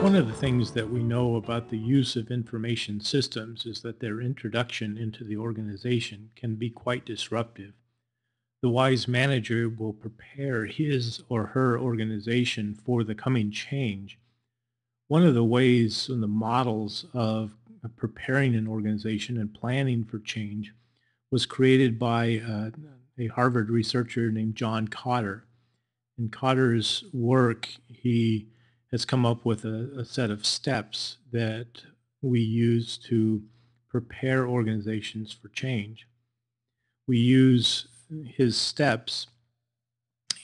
One of the things that we know about the use of information systems is that their introduction into the organization can be quite disruptive. The wise manager will prepare his or her organization for the coming change. One of the ways and the models of preparing an organization and planning for change was created by a Harvard researcher named John Cotter. In Cotter's work, he has come up with a set of steps that we use to prepare organizations for change. We use his steps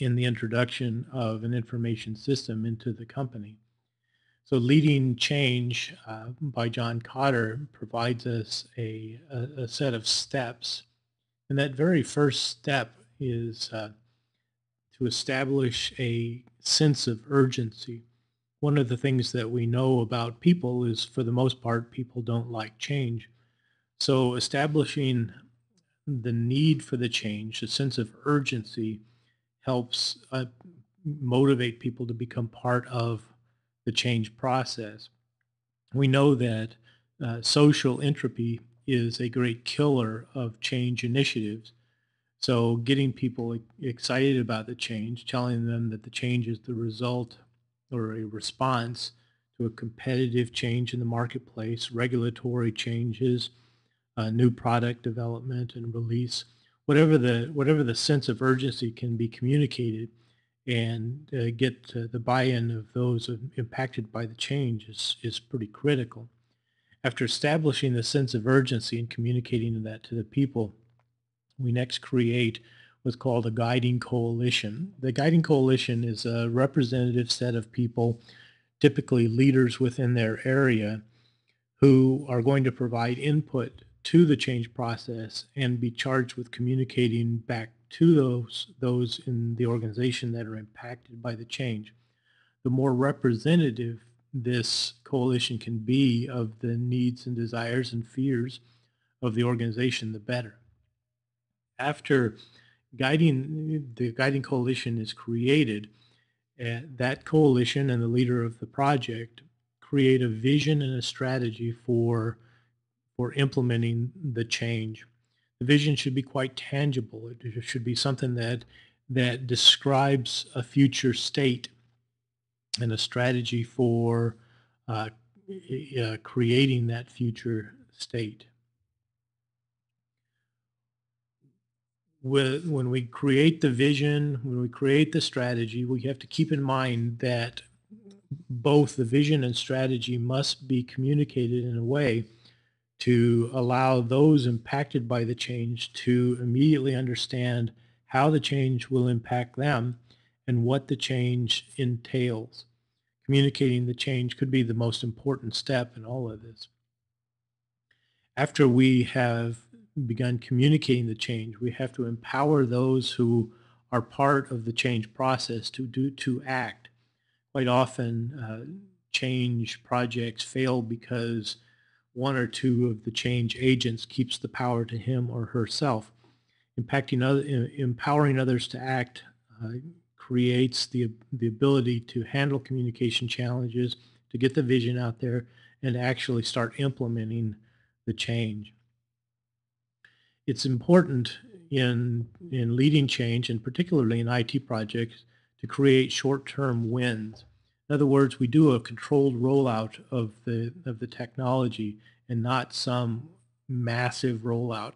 in the introduction of an information system into the company. So Leading Change by John Cotter provides us a set of steps. And that very first step is to establish a sense of urgency. One of the things that we know about people is, for the most part, people don't like change. So establishing the need for the change, a sense of urgency, helps motivate people to become part of the change process. We know that social entropy is a great killer of change initiatives. So getting people excited about the change, telling them that the change is the result or a response to a competitive change in the marketplace, regulatory changes, new product development and release, whatever the sense of urgency can be communicated and get the buy-in of those impacted by the change is pretty critical. After establishing the sense of urgency and communicating that to the people, we next create what's called a guiding coalition. The guiding coalition is a representative set of people, typically leaders within their area, who are going to provide input to the change process and be charged with communicating back to those in the organization that are impacted by the change. The more representative this coalition can be of the needs and desires and fears of the organization, the better. After the guiding coalition is created, that coalition and the leader of the project create a vision and a strategy for implementing the change. The vision should be quite tangible. It should be something that describes a future state and a strategy for creating that future state. When we create the vision, when we create the strategy, we have to keep in mind that both the vision and strategy must be communicated in a way to allow those impacted by the change to immediately understand how the change will impact them and what the change entails. Communicating the change could be the most important step in all of this. After we have begun communicating the change, we have to empower those who are part of the change process to act. Quite often, change projects fail because one or two of the change agents keeps the power to him or herself. Empowering others to act creates the ability to handle communication challenges, to get the vision out there, and actually start implementing the change. It's important in leading change, and particularly in IT projects, to create short-term wins. In other words, we do a controlled rollout of the technology and not some massive rollout.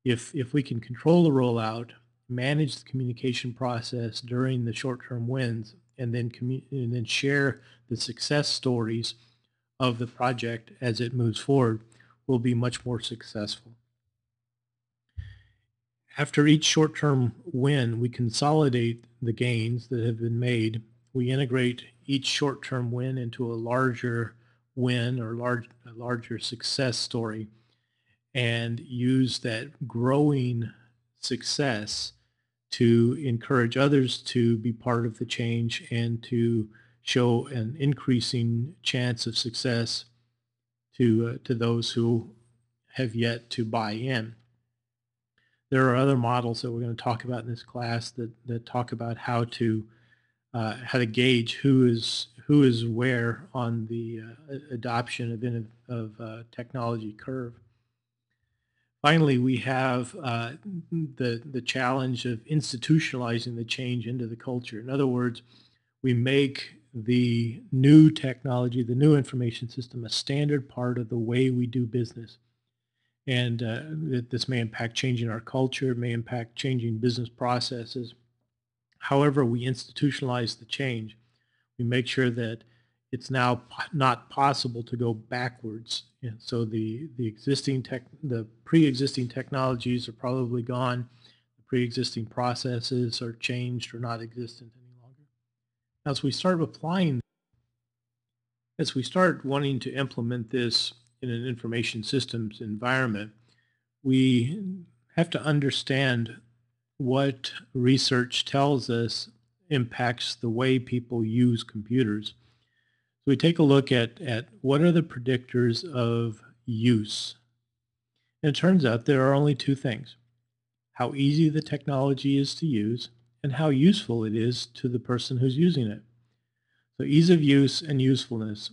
If we can control the rollout, manage the communication process during the short-term wins, and then share the success stories of the project as it moves forward, we'll be much more successful. After each short-term win, we consolidate the gains that have been made. We integrate each short-term win into a larger win or a larger success story and use that growing success to encourage others to be part of the change and to show an increasing chance of success to those who have yet to buy in. There are other models that we're going to talk about in this class that talk about how to gauge who who is where on the adoption of technology curve. Finally, we have the challenge of institutionalizing the change into the culture. In other words, we make the new technology, the new information system, a standard part of the way we do business. And this may impact changing our culture, may impact changing business processes. However, we institutionalize the change. We make sure that it's now not possible to go backwards. And so the pre-existing technologies are probably gone. The pre-existing processes are changed or not existent any longer. As we start applying, as we start wanting to implement this in an information systems environment, we have to understand what research tells us impacts the way people use computers. So we take a look at what are the predictors of use. And it turns out there are only two things: how easy the technology is to use and how useful it is to the person who's using it. So ease of use and usefulness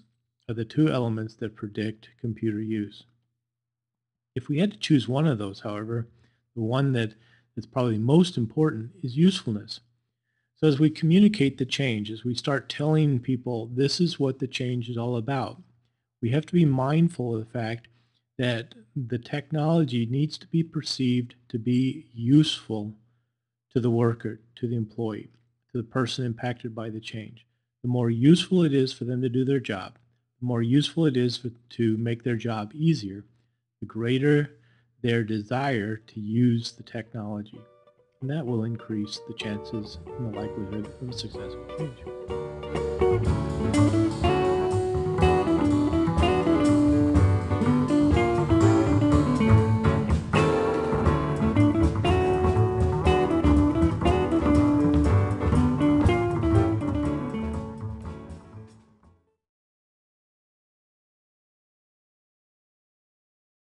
are the two elements that predict computer use. If we had to choose one of those, however, the one that is probably most important is usefulness. So as we communicate the change, as we start telling people this is what the change is all about, we have to be mindful of the fact that the technology needs to be perceived to be useful to the worker, to the employee, to the person impacted by the change. The more useful it is for them to do their job, the more useful it is to make their job easier, the greater their desire to use the technology. And that will increase the chances and the likelihood of a successful change.